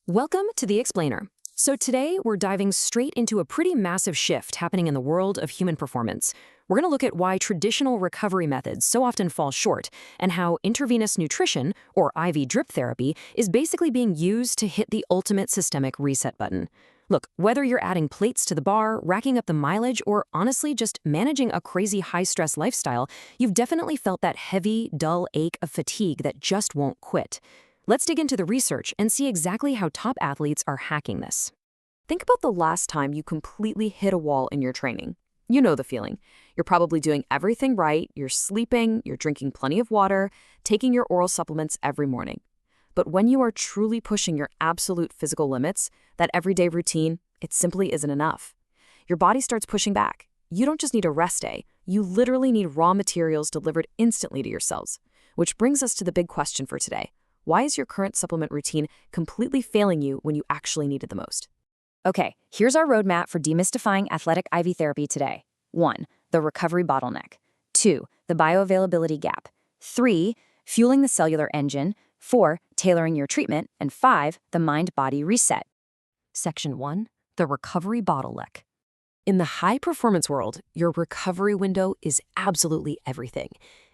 Welcome to The Explainer. So today we're diving straight into a pretty massive shift happening in the world of human performance. We're going to look at why traditional recovery methods so often fall short and how intravenous nutrition, or IV drip therapy, is basically being used to hit the ultimate systemic reset button. Look, whether you're adding plates to the bar, racking up the mileage, or honestly just managing a crazy high-stress lifestyle, you've definitely felt that heavy, dull ache of fatigue that just won't quit. Let's dig into the research and see exactly how top athletes are hacking this. Think about the last time you completely hit a wall in your training. You know the feeling. You're probably doing everything right, you're sleeping, you're drinking plenty of water, taking your oral supplements every morning. But when you are truly pushing your absolute physical limits, that everyday routine, it simply isn't enough. Your body starts pushing back. You don't just need a rest day, you literally need raw materials delivered instantly to your cells. Which brings us to the big question for today. Why is your current supplement routine completely failing you when you actually need it the most? Okay, here's our roadmap for demystifying athletic IV therapy today. 1. The recovery bottleneck. 2. The bioavailability gap. 3. Fueling the cellular engine. 4. Tailoring your treatment. And 5. The mind-body reset. Section 1. The recovery bottleneck. In the high-performance world, your recovery window is absolutely everything.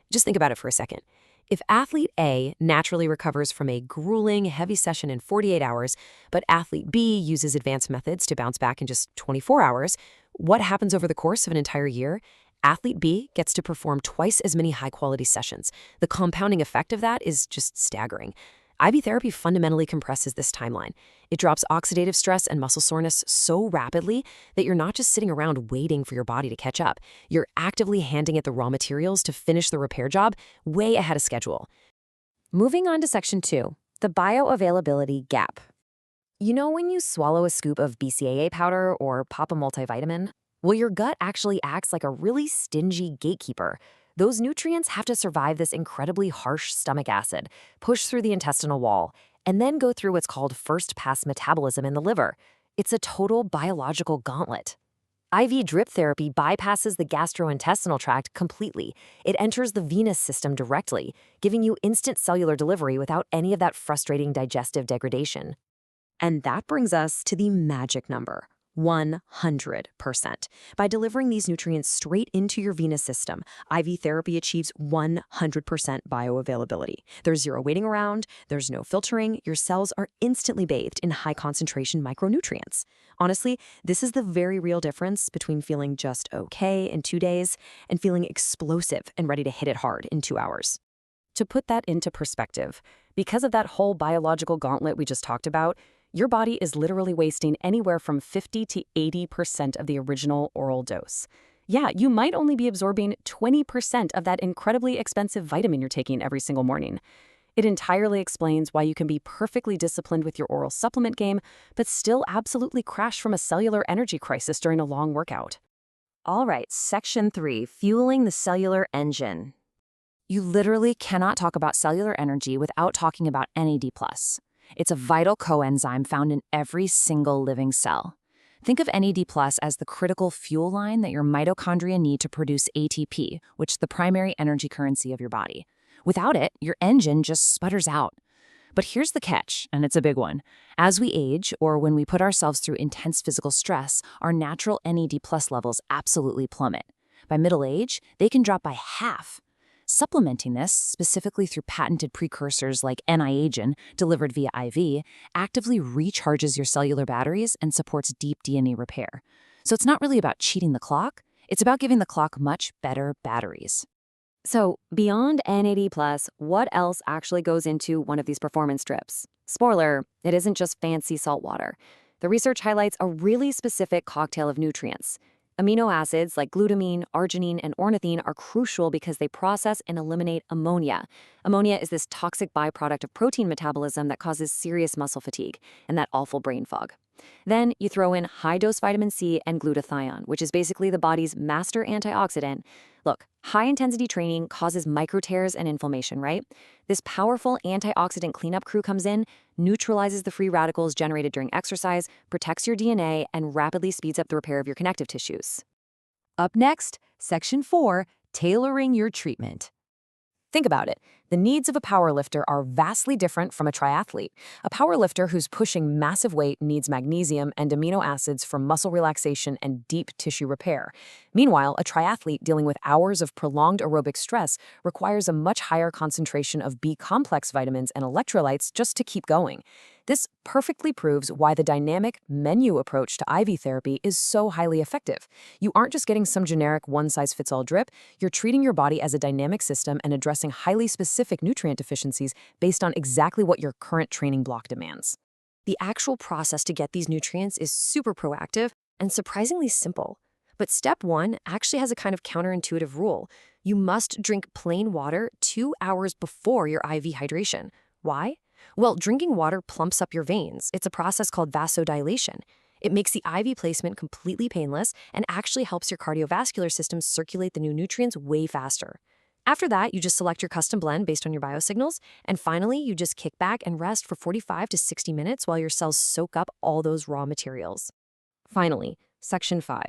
Just think about it for a second. If athlete A naturally recovers from a grueling, heavy session in 48 hours, but athlete B uses advanced methods to bounce back in just 24 hours, what happens over the course of an entire year? Athlete B gets to perform twice as many high-quality sessions. The compounding effect of that is just staggering. IV therapy fundamentally compresses this timeline. It drops oxidative stress and muscle soreness so rapidly that you're not just sitting around waiting for your body to catch up. You're actively handing it the raw materials to finish the repair job way ahead of schedule. Moving on to Section 2, the bioavailability gap. You know when you swallow a scoop of BCAA powder or pop a multivitamin? Well, your gut actually acts like a really stingy gatekeeper. Those nutrients have to survive this incredibly harsh stomach acid, push through the intestinal wall, and then go through what's called first-pass metabolism in the liver. It's a total biological gauntlet. IV drip therapy bypasses the gastrointestinal tract completely. It enters the venous system directly, giving you instant cellular delivery without any of that frustrating digestive degradation. And that brings us to the magic number. 100%. By delivering these nutrients straight into your venous system, IV therapy achieves 100% bioavailability. There's zero waiting around, there's no filtering, your cells are instantly bathed in high-concentration micronutrients. Honestly, this is the very real difference between feeling just okay in 2 days and feeling explosive and ready to hit it hard in 2 hours. To put that into perspective, because of that whole biological gauntlet we just talked about, your body is literally wasting anywhere from 50 to 80% of the original oral dose. Yeah, you might only be absorbing 20% of that incredibly expensive vitamin you're taking every single morning. It entirely explains why you can be perfectly disciplined with your oral supplement game, but still absolutely crash from a cellular energy crisis during a long workout. All right, Section 3, fueling the cellular engine. You literally cannot talk about cellular energy without talking about NAD+. It's a vital coenzyme found in every single living cell. Think of NAD+ as the critical fuel line that your mitochondria need to produce ATP, which is the primary energy currency of your body. Without it, your engine just sputters out. But here's the catch, and it's a big one. As we age, or when we put ourselves through intense physical stress, our natural NAD+ levels absolutely plummet. By middle age, they can drop by half. Supplementing this, specifically through patented precursors like Niagen, delivered via IV, actively recharges your cellular batteries and supports deep DNA repair. So it's not really about cheating the clock, it's about giving the clock much better batteries. So, beyond NAD+, what else actually goes into one of these performance strips? Spoiler, it isn't just fancy salt water. The research highlights a really specific cocktail of nutrients. Amino acids like glutamine, arginine, and ornithine are crucial because they process and eliminate ammonia. Ammonia is this toxic byproduct of protein metabolism that causes serious muscle fatigue and that awful brain fog. Then you throw in high-dose vitamin C and glutathione, which is basically the body's master antioxidant. Look, high-intensity training causes microtears and inflammation, right? This powerful antioxidant cleanup crew comes in, neutralizes the free radicals generated during exercise, protects your DNA, and rapidly speeds up the repair of your connective tissues. Up next, Section 4, tailoring your treatment. Think about it. The needs of a powerlifter are vastly different from a triathlete. A powerlifter who's pushing massive weight needs magnesium and amino acids for muscle relaxation and deep tissue repair. Meanwhile, a triathlete dealing with hours of prolonged aerobic stress requires a much higher concentration of B-complex vitamins and electrolytes just to keep going. This perfectly proves why the dynamic menu approach to IV therapy is so highly effective. You aren't just getting some generic one-size-fits-all drip, you're treating your body as a dynamic system and addressing highly specific nutrient deficiencies based on exactly what your current training block demands. The actual process to get these nutrients is super proactive and surprisingly simple. But step 1 actually has a kind of counterintuitive rule. You must drink plain water 2 hours before your IV hydration. Why? Well, drinking water plumps up your veins. It's a process called vasodilation. It makes the IV placement completely painless and actually helps your cardiovascular system circulate the new nutrients way faster. After that, you just select your custom blend based on your biosignals, and finally, you just kick back and rest for 45 to 60 minutes while your cells soak up all those raw materials. Finally, Section 5,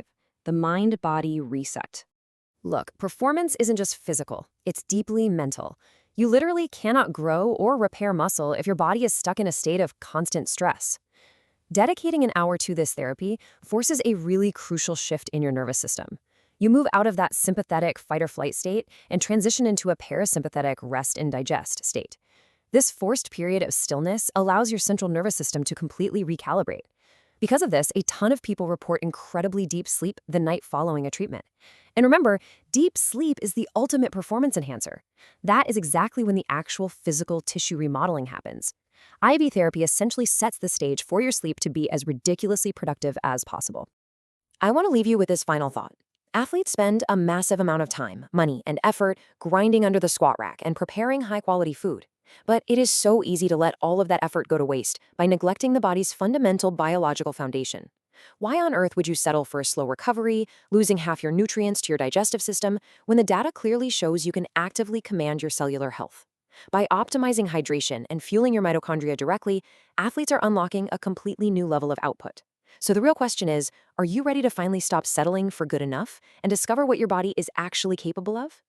the mind-body reset. Look, performance isn't just physical, it's deeply mental. You literally cannot grow or repair muscle if your body is stuck in a state of constant stress. Dedicating an hour to this therapy forces a really crucial shift in your nervous system. You move out of that sympathetic fight-or-flight state and transition into a parasympathetic rest and digest state. This forced period of stillness allows your central nervous system to completely recalibrate. Because of this, a ton of people report incredibly deep sleep the night following a treatment. And remember, deep sleep is the ultimate performance enhancer. That is exactly when the actual physical tissue remodeling happens. IV therapy essentially sets the stage for your sleep to be as ridiculously productive as possible. I want to leave you with this final thought. Athletes spend a massive amount of time, money, and effort grinding under the squat rack and preparing high-quality food. But it is so easy to let all of that effort go to waste by neglecting the body's fundamental biological foundation. Why on earth would you settle for a slow recovery, losing half your nutrients to your digestive system, when the data clearly shows you can actively command your cellular health? By optimizing hydration and fueling your mitochondria directly, athletes are unlocking a completely new level of output. So the real question is, are you ready to finally stop settling for good enough and discover what your body is actually capable of?